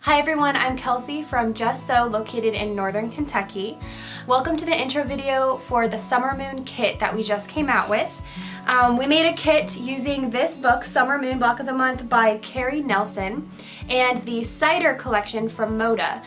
Hi everyone, I'm Kelsey from Just Sew, located in Northern Kentucky. Welcome to the intro video for the Summer Moon kit that we just came out with. We made a kit using this book, Summer Moon Block of the Month by Carrie Nelson, and the Cider collection from Moda.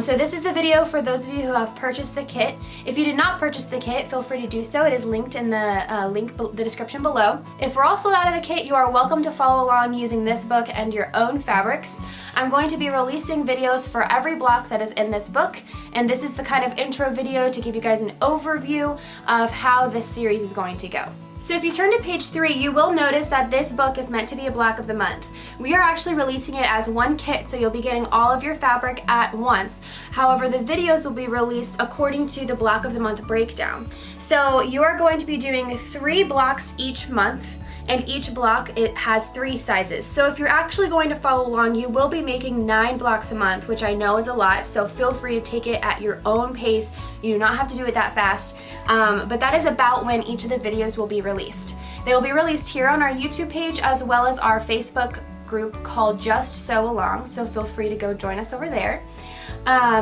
So this is the video for those of you who have purchased the kit. If you did not purchase the kit, feel free to do so. It is linked in the description below. If we're all sold out of the kit, you are welcome to follow along using this book and your own fabrics. I'm going to be releasing videos for every block that is in this book, and this is the kind of intro video to give you guys an overview of how this series is going to go. So if you turn to page 3, you will notice that this book is meant to be a block of the month. We are actually releasing it as one kit, so you'll be getting all of your fabric at once. However, the videos will be released according to the block of the month breakdown. So you are going to be doing 3 blocks each month, and each block it has 3 sizes. So if you're actually going to follow along, you will be making 9 blocks a month, which I know is a lot, so feel free to take it at your own pace. You do not have to do it that fast, but that is about when each of the videos will be released. They will be released here on our YouTube page as well as our Facebook group called Just Sew Along, so feel free to go join us over there.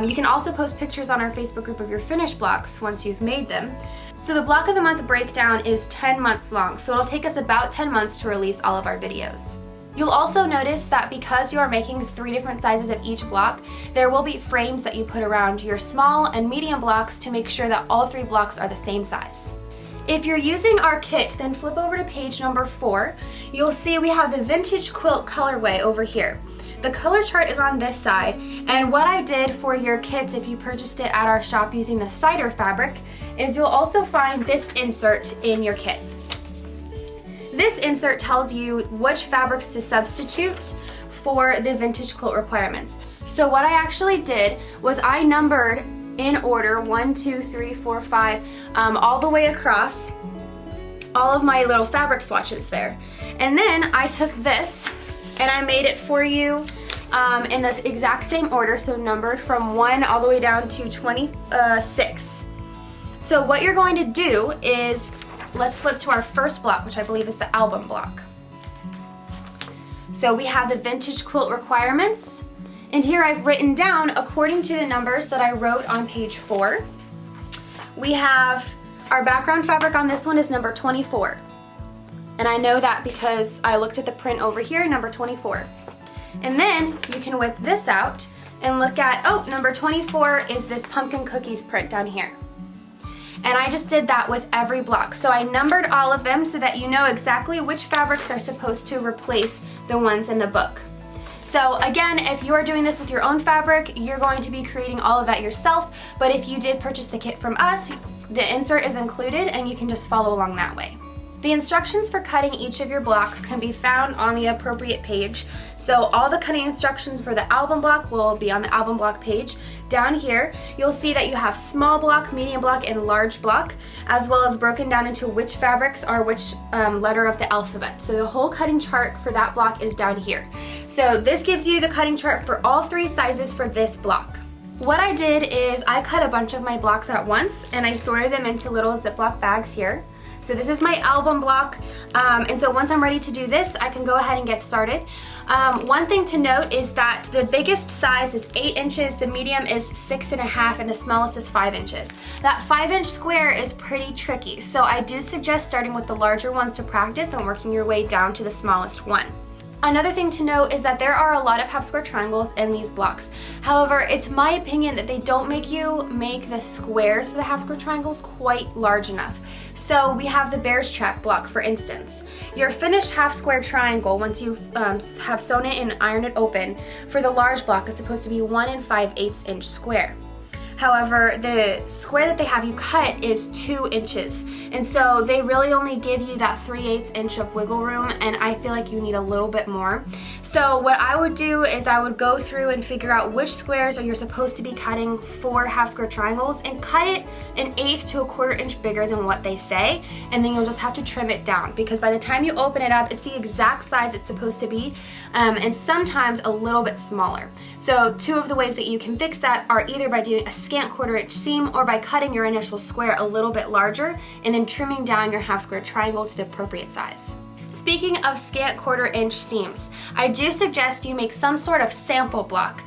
You can also post pictures on our Facebook group of your finished blocks once you've made them. So the block of the month breakdown is 10 months long, so it'll take us about 10 months to release all of our videos. You'll also notice that because you are making 3 different sizes of each block, there will be frames that you put around your small and medium blocks to make sure that all 3 blocks are the same size. If you're using our kit, then flip over to page number 4. You'll see we have the vintage quilt colorway over here. The color chart is on this side, and what I did for your kits if you purchased it at our shop using the cider fabric is you'll also find this insert in your kit. This insert tells you which fabrics to substitute for the vintage quilt requirements. So what I actually did was I numbered in order 1, 2, 3, 4, 5, all the way across all of my little fabric swatches there. And then I took this and I made it for you in the exact same order, so numbered from 1 all the way down to 26. So what you're going to do is, let's flip to our first block, which I believe is the album block. So we have the vintage quilt requirements, and here I've written down according to the numbers that I wrote on page 4. We have our background fabric on this one is number 24. And I know that because I looked at the print over here, number 24. And then you can whip this out and look at, oh, number 24 is this pumpkin cookies print down here. And I just did that with every block. So I numbered all of them so that you know exactly which fabrics are supposed to replace the ones in the book. So again, if you are doing this with your own fabric, you're going to be creating all of that yourself. But if you did purchase the kit from us, the insert is included and you can just follow along that way. The instructions for cutting each of your blocks can be found on the appropriate page. So all the cutting instructions for the album block will be on the album block page. Down here, you'll see that you have small block, medium block, and large block, as well as broken down into which fabrics are which letter of the alphabet. So the whole cutting chart for that block is down here. So this gives you the cutting chart for all 3 sizes for this block. What I did is I cut a bunch of my blocks at once and I sorted them into little Ziploc bags here. So this is my album block, and so once I'm ready to do this, I can go ahead and get started. One thing to note is that the biggest size is 8 inches, the medium is 6.5, and the smallest is 5 inches. That 5-inch square is pretty tricky, so I do suggest starting with the larger ones to practice and working your way down to the smallest one. Another thing to note is that there are a lot of half square triangles in these blocks. However, it's my opinion that they don't make you make the squares for the half square triangles quite large enough. So we have the bear's trap block, for instance. Your finished half square triangle, once you have sewn it and ironed it open, for the large block is supposed to be 1 5/8 inch square. However, the square that they have you cut is 2 inches, and so they really only give you that 3/8 inch of wiggle room, and I feel like you need a little bit more. So what I would do is I would go through and figure out which squares are you're supposed to be cutting for half square triangles and cut it 1/8 to 1/4 inch bigger than what they say, and then you'll just have to trim it down because by the time you open it up, it's the exact size it's supposed to be, and sometimes a little bit smaller. So 2 of the ways that you can fix that are either by doing a scant 1/4 inch seam or by cutting your initial square a little bit larger and then trimming down your half square triangle to the appropriate size. Speaking of scant 1/4 inch seams, I do suggest you make some sort of sample block.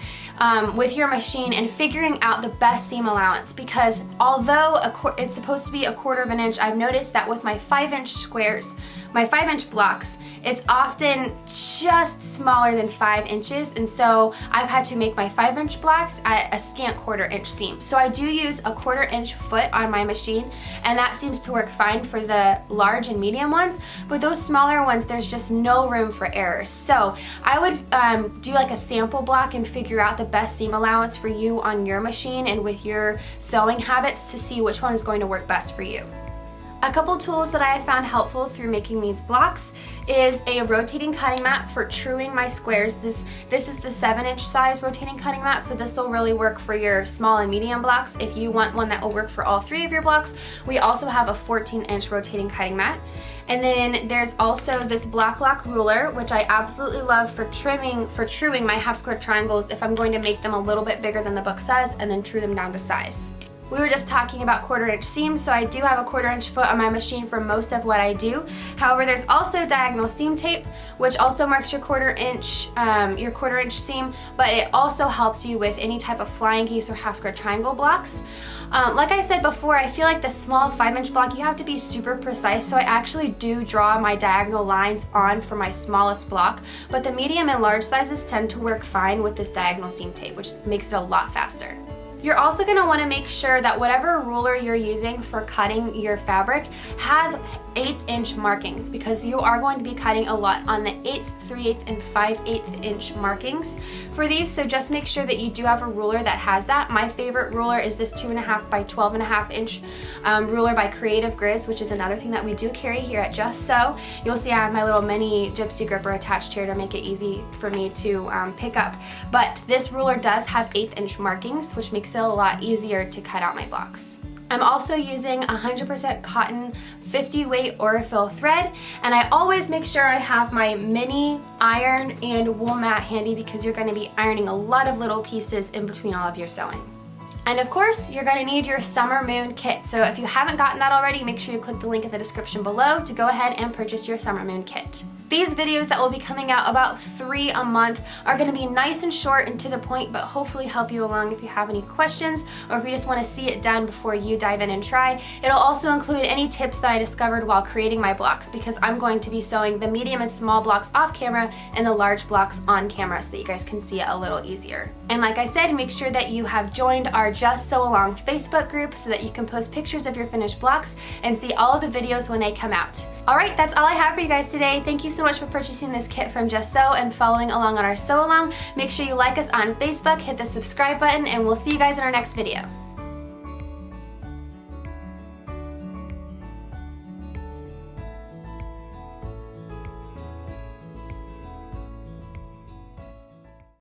with your machine and figuring out the best seam allowance, because although it's supposed to be 1/4 of an inch, I've noticed that with my 5-inch squares, my 5-inch blocks, it's often just smaller than 5 inches, and so I've had to make my 5-inch blocks at a scant 1/4 inch seam. So I do use a 1/4 inch foot on my machine, and that seems to work fine for the large and medium ones, but those smaller ones, there's just no room for errors. So I would do like a sample block and figure out the best seam allowance for you on your machine and with your sewing habits to see which one is going to work best for you. A couple tools that I have found helpful through making these blocks is a rotating cutting mat for truing my squares. This is the 7-inch size rotating cutting mat, so this will really work for your small and medium blocks. If you want one that will work for all 3 of your blocks, we also have a 14-inch rotating cutting mat. And then there's also this block lock ruler, which I absolutely love for truing my half square triangles if I'm going to make them a little bit bigger than the book says and then true them down to size. We were just talking about 1/4 inch seams, so I do have a 1/4 inch foot on my machine for most of what I do. However, there's also diagonal seam tape, which also marks your 1/4 inch seam, but it also helps you with any type of flying geese or half square triangle blocks. Like I said before, I feel like the small 5-inch block, you have to be super precise, so I actually do draw my diagonal lines on for my smallest block, but the medium and large sizes tend to work fine with this diagonal seam tape, which makes it a lot faster. You're also going to want to make sure that whatever ruler you're using for cutting your fabric has 1/8-inch markings, because you are going to be cutting a lot on the 1/8, 3/8, and 5/8 inch markings for these, so just make sure that you do have a ruler that has that. My favorite ruler is this 2.5 by 12.5 inch ruler by Creative Grizz, which is another thing that we do carry here at Just Sew. You'll see I have my little mini gypsy gripper attached here to make it easy for me to pick up, but this ruler does have 1/8-inch markings, which makes it a lot easier to cut out my blocks. I'm also using 100% cotton 50 weight Aurifil thread, and I always make sure I have my mini iron and wool mat handy, because you're going to be ironing a lot of little pieces in between all of your sewing. And of course, you're going to need your Summer Moon kit. So if you haven't gotten that already, make sure you click the link in the description below to go ahead and purchase your Summer Moon kit. These videos that will be coming out, about 3 a month, are going to be nice and short and to the point, but hopefully help you along if you have any questions or if you just want to see it done before you dive in and try. It'll also include any tips that I discovered while creating my blocks, because I'm going to be sewing the medium and small blocks off camera and the large blocks on camera so that you guys can see it a little easier. And like I said, make sure that you have joined our Just Sew Along Facebook group so that you can post pictures of your finished blocks and see all of the videos when they come out. Alright, that's all I have for you guys today. Thank you so much for purchasing this kit from Just Sew and following along on our sew along. Make sure you like us on Facebook, hit the subscribe button, and we'll see you guys in our next video.